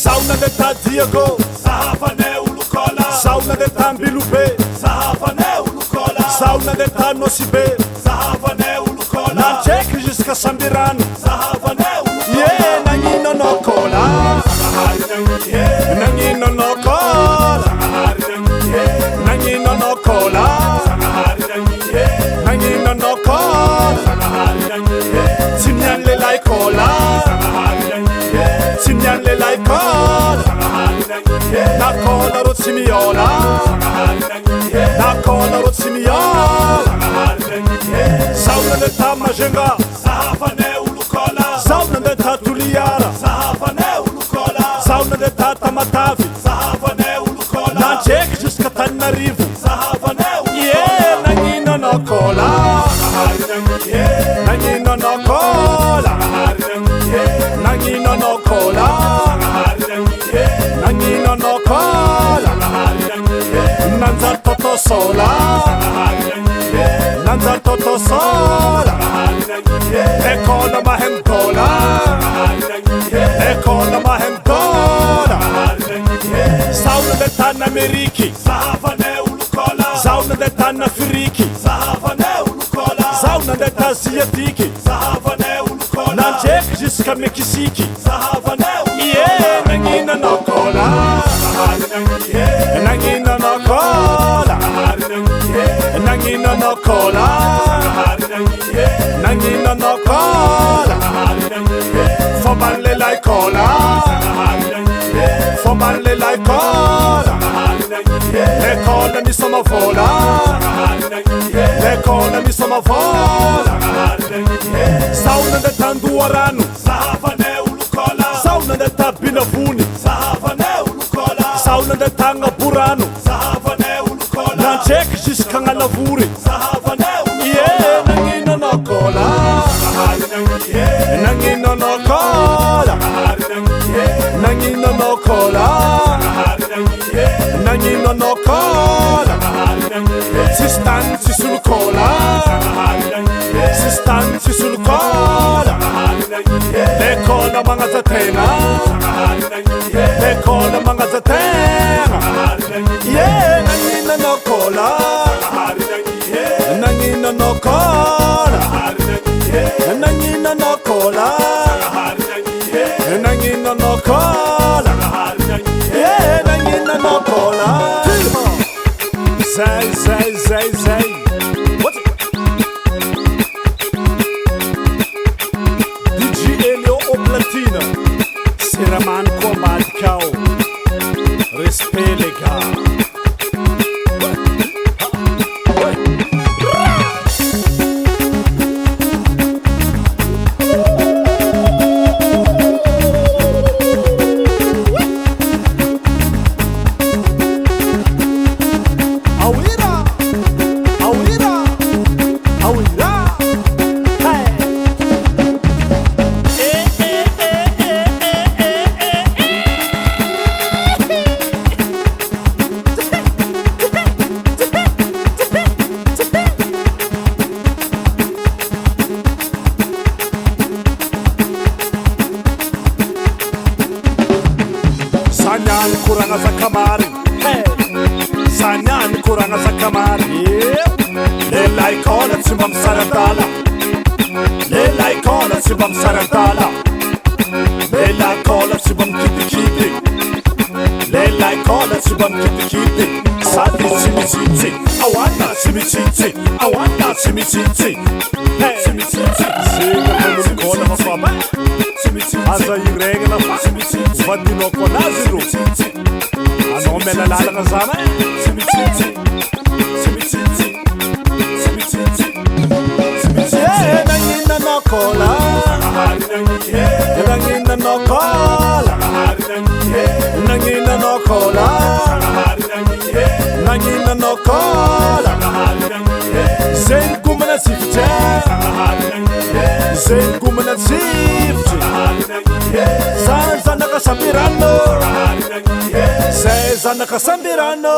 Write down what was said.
Sauna de Tadiago, Sahafane ulukola, sauna de Tambilube, Sahafane ulukola, sauna de Tanosibe, Sahafane ulukola, Nanchek jusqu'à Sambirano, Sahafane ulukola, yeah, Nangino no cola, Sahari nangiye, Nangino no cola, Sahari nangiye, Nangino no cola, Sahari nangiye, Nangino no cola, Sahari nangiye, Sinyan le like cola, Sahari nangiye, Sinyan le like cola, Sahari nangiye, na cola rotimiola, Sahari nangiye, na cola rotimiola, Sahari nangiye, sauna de Tamajenga, Sahafane ulukola, sauna de Tatuliara, Sahafane ulukola, sauna de Tatamatavi, Sahafane ulukola, Nanchek jusqu'à Tanarivo, Sahafane ulukola, yeah, Nangino no cola, Sahari nangiye, Nangino no cola, Sahari nangiye, Nangino no cola, Sahari nangiye, Nangino no cola, Sahari nangiye, Nanza Toto sola, Sahari nangiye, Nanza Toto sola, Sahari nangiye, Ekola mahem cola, Sahari nangiye, Ekola mahem cola, Sahari nangiye, sauna de Tanameriki, Sahafane ulukola, sauna de Tanafriki, Sahafane ulukola, sauna de Tasiatiki, Sahafane ulukola, Nanchek jusqu'à Mexique, Sahafane ulukola, yeah, Nangino no cola, Sahari nangiye, Nangino no cola, Sahari nangiye, Nangino no cola, Sahari nangiye, Nangino no cola, Sahari nangiye, Foballe like cola, Sahari nangiye, Foballe like cola, Sahari nangiye, Ekola mi sono vola, Sahari nangiye, Ekola mi sono vola, Sahari nangiye, sauna de Tanduarano, Sahafane ulukola, sauna de Tabinavuni, Sahafane ulukola, sauna de Tangaburano, Sahafane ulukola, Nanchek jusqu'à Ngalavuri, Sahafane ulukola, yeah, Nangino no cola, Sahari nangiye, Nangino no cola, Sahari nangiye, Nangino no cola, Sahari nangiye, Nangino no cola, Sahari nangiye, Sistanzi sul cola, Sahari nangiye, Sistanzi sul cola, Sahari nangiye, Ekola mangazatena, Sahari nangiye, Ekola mangazatena, Sahari nangiye, yeah, Nangino no cola, Sahari nangiye, Nangino no cola, Sahari nangiye, Nangino no cola, Sahari nangiye, Nangino no cola, Sahari nangiye, yeah, Nangino no cola. Zay. What? DJ Elio o Platina, Seraman Combat Cow, Respect les gars. Sanyan kuranga sa kamari, hey. Sanyan kuranga sa kamari, Lelai kola sibam saratala, Lelai kola sibam saratala, Lelai kola sibam kiti, Lelai kola sibam kiti, Sadi simititi, awana simititi, awana simititi, hey. Simititi, siga kola mafaba, simititi, asa irega na simititi. Vadino konaziro ano mena lala kasama Nangino no cola, Nangino no cola, Nangino no cola, Nangino no cola, Zen kumana sifte, Zen kumana sifte, Sanza nakasambirano, Seza nakasambirano.